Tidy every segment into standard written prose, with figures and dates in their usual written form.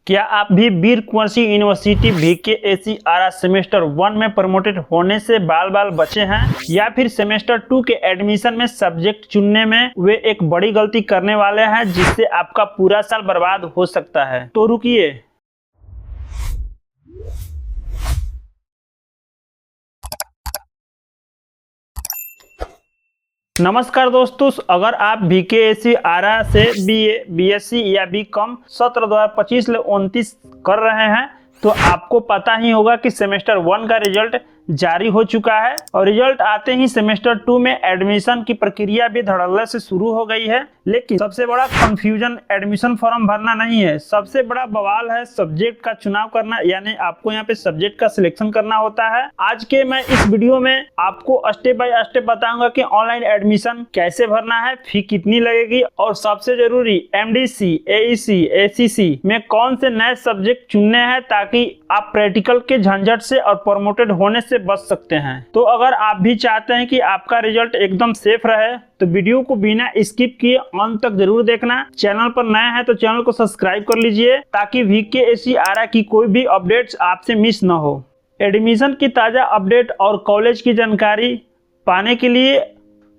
क्या आप भी वीर कुंवर सिंह यूनिवर्सिटी VKAC आरा सेमेस्टर 1 में प्रमोटेड होने से बाल बाल बचे हैं, या फिर सेमेस्टर 2 के एडमिशन में सब्जेक्ट चुनने में वे एक बड़ी गलती करने वाले हैं जिससे आपका पूरा साल बर्बाद हो सकता है? तो रुकिए। नमस्कार दोस्तों, अगर आप VKAC आरा से BA, BSc या BCom सत्र 2025 से 29 कर रहे हैं तो आपको पता ही होगा कि सेमेस्टर 1 का रिजल्ट जारी हो चुका है और रिजल्ट आते ही सेमेस्टर 2 में एडमिशन की प्रक्रिया भी धड़ल्ले से शुरू हो गई है। लेकिन सबसे बड़ा कंफ्यूजन एडमिशन फॉर्म भरना नहीं है, सबसे बड़ा बवाल है सब्जेक्ट का चुनाव करना, यानी आपको यहाँ पे सब्जेक्ट का सिलेक्शन करना होता है। आज के मैं इस वीडियो में आपको स्टेप बाय स्टेप बताऊंगा कि ऑनलाइन एडमिशन कैसे भरना है, फी कितनी लगेगी और सबसे जरूरी MDC, AEC, ACC में कौन से नए सब्जेक्ट चुनने हैं ताकि आप प्रैक्टिकल के झंझट से और प्रमोटेड होने से बच सकते हैं। तो अगर आप भी चाहते हैं कि आपका रिजल्ट एकदम सेफ रहे तो वीडियो को बिना स्किप किए अंत तक जरूर देखना। चैनल पर नए हैं तो चैनल को सब्सक्राइब कर लीजिए ताकि VKAC आरा की कोई भी अपडेट्स आपसे मिस न हो। एडमिशन की ताज़ा अपडेट और कॉलेज की जानकारी पाने के लिए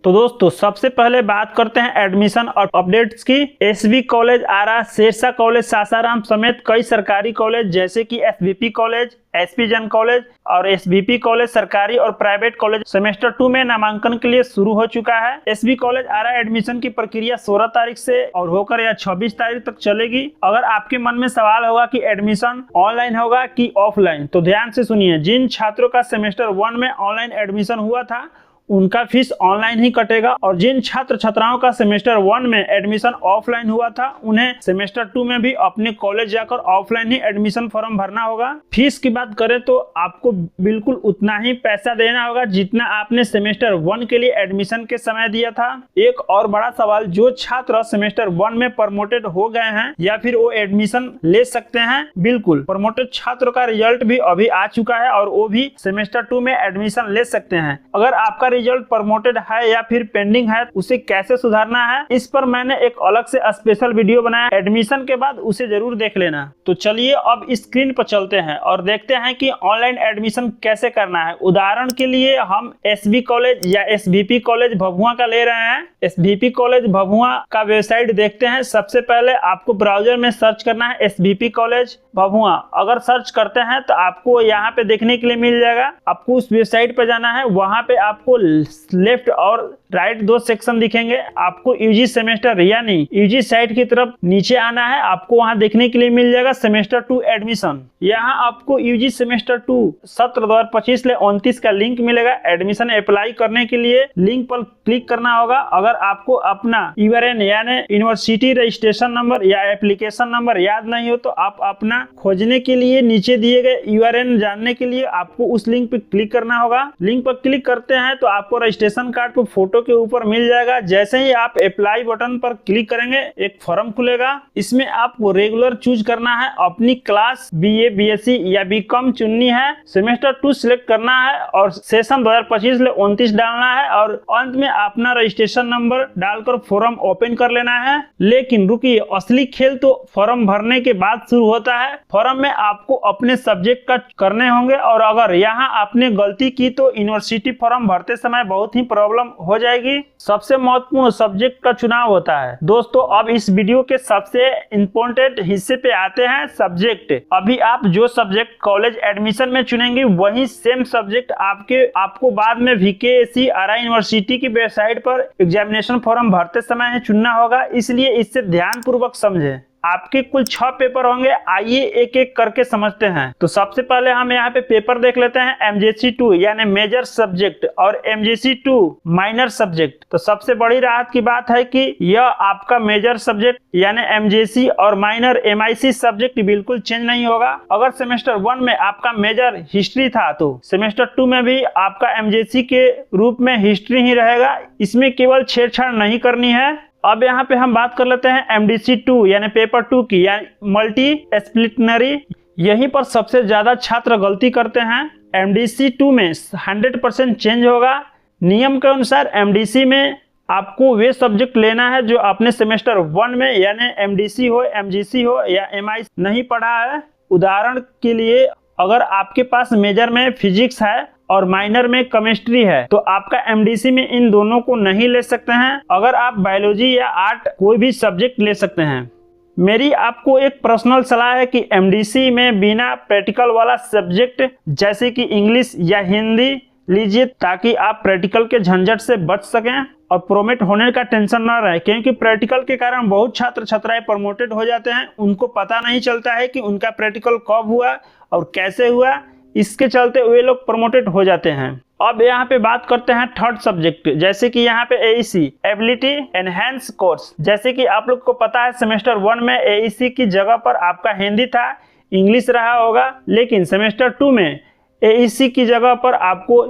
तो दोस्तों सबसे पहले बात करते हैं एडमिशन और अपडेट्स की। SB कॉलेज आरा, शेरशाह कॉलेज सासाराम समेत कई सरकारी कॉलेज जैसे कि SBP college, SP Jain college और SBP कॉलेज सरकारी और प्राइवेट कॉलेज सेमेस्टर 2 में नामांकन के लिए शुरू हो चुका है। SB कॉलेज आरा एडमिशन की प्रक्रिया 16 तारीख से और होकर या 26 तारीख तक चलेगी। अगर आपके मन में सवाल होगा कि एडमिशन ऑनलाइन होगा कि ऑफलाइन, तो ध्यान से सुनिए। जिन छात्रों का सेमेस्टर 1 में ऑनलाइन एडमिशन हुआ था उनका फीस ऑनलाइन ही कटेगा और जिन छात्र छात्राओं का सेमेस्टर 1 में एडमिशन ऑफलाइन हुआ था उन्हें सेमेस्टर 2 में भी अपने कॉलेज जाकर ऑफलाइन ही एडमिशन फॉर्म भरना होगा। फीस की बात करें तो आपको बिल्कुल उतना ही पैसा देना होगा जितना आपने सेमेस्टर 1 के लिए एडमिशन के समय दिया था। एक और बड़ा सवाल, जो छात्र सेमेस्टर 1 में प्रमोटेड हो गए हैं या फिर वो एडमिशन ले सकते हैं? बिल्कुल, प्रमोटेड छात्र का रिजल्ट भी अभी आ चुका है और वो भी सेमेस्टर 2 में एडमिशन ले सकते हैं। अगर आपका रिजल्ट प्रमोटेड है या फिर पेंडिंग है उसे कैसे सुधारना है, इस पर मैंने एक अलग से स्पेशल वीडियो बनाया, एडमिशन के बाद उसे जरूर देख लेना। तो चलिए अब स्क्रीन पर चलते हैं और देखते हैं कि ऑनलाइन एडमिशन कैसे करना है। उदाहरण के लिए हम SB कॉलेज या SBP कॉलेज भभुआ का ले रहे हैं। SBP कॉलेज भभुआ का वेबसाइट देखते हैं। सबसे पहले आपको ब्राउजर में सर्च करना है SBP कॉलेज भभुआ। अगर सर्च करते हैं तो आपको यहाँ पे देखने के लिए मिल जाएगा। आपको उस वेबसाइट पे जाना है, वहां पे आपको लेफ्ट और राइट 2 सेक्शन दिखेंगे। आपको UG सेमेस्टर यानी UG साइड की तरफ नीचे आना है, आपको वहां देखने के लिए मिल जाएगा सेमेस्टर 2 एडमिशन। यहाँ आपको UG सेमेस्टर 2 सत्र 2025 से 29 का लिंक मिलेगा। एडमिशन अप्लाई करने के लिए लिंक पर क्लिक करना होगा। अगर आपको अपना URN यानी यूनिवर्सिटी रजिस्ट्रेशन नंबर या एप्लीकेशन नंबर याद नहीं हो तो आप अपना खोजने के लिए नीचे दिए गए URN जानने के लिए आपको उस लिंक पर क्लिक करना होगा। लिंक पर क्लिक करते हैं तो आपको रजिस्ट्रेशन कार्ड पर फोटो के ऊपर मिल जाएगा। जैसे ही आप अप्लाई बटन पर क्लिक करेंगे एक फॉर्म खुलेगा। इसमें आपको रेगुलर चूज करना है, अपनी क्लास BA, BSc या BCom चुननी है, सेमेस्टर 2 सिलेक्ट करना है और सेशन 2025 से 29 डालना है और अंत में अपना रजिस्ट्रेशन नंबर डालकर फॉर्म ओपन कर लेना है। लेकिन रुकिए, असली खेल तो फॉर्म भरने के बाद शुरू होता है। फॉर्म में आपको अपने सब्जेक्ट का करने होंगे और अगर यहाँ आपने गलती की तो यूनिवर्सिटी फॉर्म भरते समय बहुत ही प्रॉब्लम हो जाएगी। सबसे महत्वपूर्ण सब्जेक्ट का चुनाव होता है। दोस्तों अब इस वीडियो के सबसे इम्पोर्टेंट हिस्से पे आते हैं, सब्जेक्ट। अभी आप जो सब्जेक्ट कॉलेज एडमिशन में चुनेंगे वही सेम सब्जेक्ट आपको बाद में VKAC आरा यूनिवर्सिटी की वेबसाइट पर एग्जामिनेशन फॉर्म भरते समय चुनना होगा, इसलिए इससे ध्यान पूर्वक समझें। आपके कुल 6 पेपर होंगे, आइए एक एक करके समझते हैं। तो सबसे पहले हम यहाँ पे पेपर देख लेते हैं MGC 2 यानी मेजर सब्जेक्ट और MGC 2 माइनर सब्जेक्ट। तो सबसे बड़ी राहत की बात है कि यह आपका मेजर सब्जेक्ट यानी MGC और माइनर MIC सब्जेक्ट बिल्कुल चेंज नहीं होगा। अगर सेमेस्टर 1 में आपका मेजर हिस्ट्री था तो सेमेस्टर 2 में भी आपका MGC के रूप में हिस्ट्री ही रहेगा, इसमें केवल छेड़छाड़ नहीं करनी है। अब यहाँ पे हम बात कर लेते हैं MDC 2 यानी पेपर 2 की, यानी मल्टी डिसिप्लिनरी। यहीं पर सबसे ज्यादा छात्र गलती करते हैं। MDC 2 में 100% चेंज होगा। नियम के अनुसार MDC में आपको वे सब्जेक्ट लेना है जो आपने सेमेस्टर 1 में यानी एमडीसी हो, एमजीसी हो या एमआई नहीं पढ़ा है। उदाहरण के लिए अगर आपके पास मेजर में फिजिक्स है और माइनर में केमिस्ट्री है तो आपका एमडीसी में इन दोनों को नहीं ले सकते हैं। अगर आप बायोलॉजी या आर्ट कोई भी सब्जेक्ट ले सकते हैं। मेरी आपको एक पर्सनल सलाह है कि एमडीसी में बिना प्रैक्टिकल वाला सब्जेक्ट जैसे कि इंग्लिश या हिंदी लीजिए, ताकि आप प्रैक्टिकल के झंझट से बच सकें और प्रोमोट होने का टेंशन ना रहे, क्योंकि प्रैक्टिकल के कारण बहुत छात्र छात्राएं प्रमोटेड हो जाते हैं। उनको पता नहीं चलता है कि उनका प्रैक्टिकल कब हुआ और कैसे हुआ, इसके चलते वे लोग प्रमोटेड हो जाते हैं। अब यहाँ पे बात करते हैं थर्ड सब्जेक्ट, जैसे कि यहाँ पे एईसी एबिलिटी एनहेंस कोर्स। जैसे कि आप लोग को पता है सेमेस्टर 1 में एईसी की जगह पर आपका हिंदी था, इंग्लिश रहा होगा, लेकिन सेमेस्टर 2 में एईसी की जगह पर आपको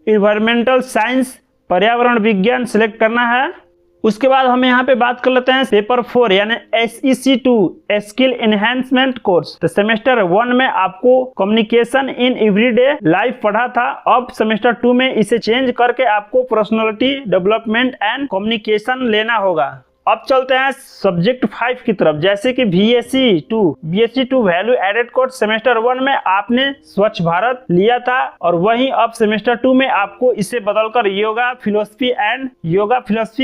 इन्वायरमेंटल साइंस पर्यावरण विज्ञान सिलेक्ट करना है। उसके बाद हम यहाँ पे बात कर लेते हैं पेपर 4 यानी SEC2 स्किल एनहेंसमेंट कोर्स। तो सेमेस्टर 1 में आपको कम्युनिकेशन इन एवरीडे लाइफ पढ़ा था, अब सेमेस्टर 2 में इसे चेंज करके आपको पर्सनालिटी डेवलपमेंट एंड कम्युनिकेशन लेना होगा। अब चलते हैं सब्जेक्ट 5 की तरफ, जैसे कि BSc2 value added course. Semester 1 में आपने स्वच्छ भारत लिया था और वहीं अब सेमेस्टर 2 में आपको इसे बदलकर योगा फिलोसफी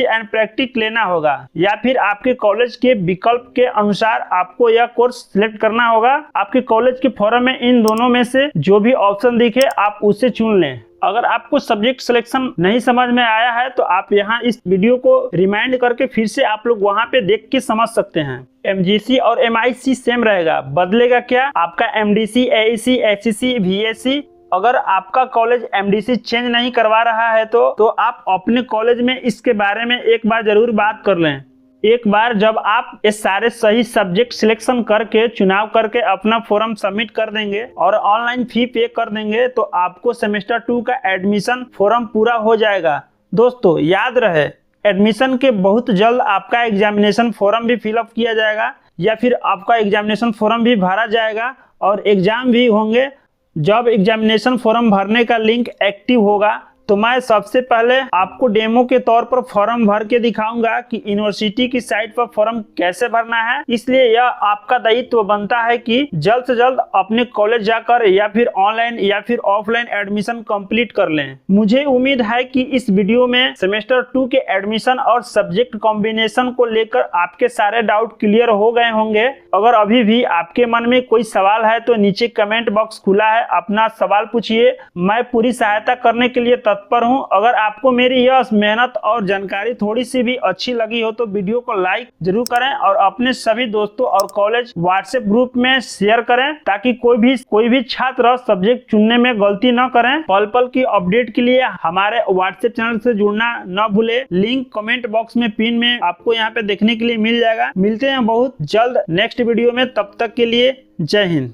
एंड प्रैक्टिस लेना होगा, या फिर आपके कॉलेज के विकल्प के अनुसार आपको यह कोर्स सिलेक्ट करना होगा। आपके कॉलेज के फॉरम में इन दोनों में से जो भी ऑप्शन दिखे आप उसे चुन लें। अगर आपको सब्जेक्ट सिलेक्शन नहीं समझ में आया है तो आप यहाँ इस वीडियो को रिमाइंड करके फिर से आप लोग वहाँ पे देख के समझ सकते हैं। एमजीसी और एमआईसी सेम रहेगा, बदलेगा क्या? आपका एमडीसी, एईसी, एचईसी, वीएससी। अगर आपका कॉलेज एमडीसी चेंज नहीं करवा रहा है तो आप अपने कॉलेज में इसके बारे में एक बार जरूर बात कर लें। एक बार जब आप ये सारे सही सब्जेक्ट सिलेक्शन करके चुनाव करके अपना फॉर्म सबमिट कर देंगे और ऑनलाइन फी पे कर देंगे तो आपको सेमेस्टर 2 का एडमिशन फॉर्म पूरा हो जाएगा। दोस्तों याद रहे, एडमिशन के बहुत जल्द आपका एग्जामिनेशन फॉर्म भी फिलअप किया जाएगा या फिर आपका एग्जामिनेशन फॉर्म भी भरा जाएगा और एग्जाम भी होंगे। जब एग्जामिनेशन फॉर्म भरने का लिंक एक्टिव होगा तो मैं सबसे पहले आपको डेमो के तौर पर फॉर्म भर के दिखाऊंगा कि यूनिवर्सिटी की साइट पर फॉर्म कैसे भरना है। इसलिए यह आपका दायित्व बनता है कि जल्द से जल्द अपने कॉलेज जाकर या फिर ऑनलाइन या फिर ऑफलाइन एडमिशन कंप्लीट कर लें। मुझे उम्मीद है कि इस वीडियो में सेमेस्टर 2 के एडमिशन और सब्जेक्ट कॉम्बिनेशन को लेकर आपके सारे डाउट क्लियर हो गए होंगे। अगर अभी भी आपके मन में कोई सवाल है तो नीचे कमेंट बॉक्स खुला है, अपना सवाल पूछिए, मैं पूरी सहायता करने के लिए पर हूं। अगर आपको मेरी यह मेहनत और जानकारी थोड़ी सी भी अच्छी लगी हो तो वीडियो को लाइक जरूर करें और अपने सभी दोस्तों और कॉलेज व्हाट्सएप ग्रुप में शेयर करें, ताकि कोई भी छात्र सब्जेक्ट चुनने में गलती न करें। पल पल की अपडेट के लिए हमारे व्हाट्सएप चैनल से जुड़ना न भूले। लिंक कमेंट बॉक्स में पिन में आपको यहाँ पे देखने के लिए मिल जाएगा। मिलते हैं बहुत जल्द नेक्स्ट वीडियो में, तब तक के लिए जय हिंद।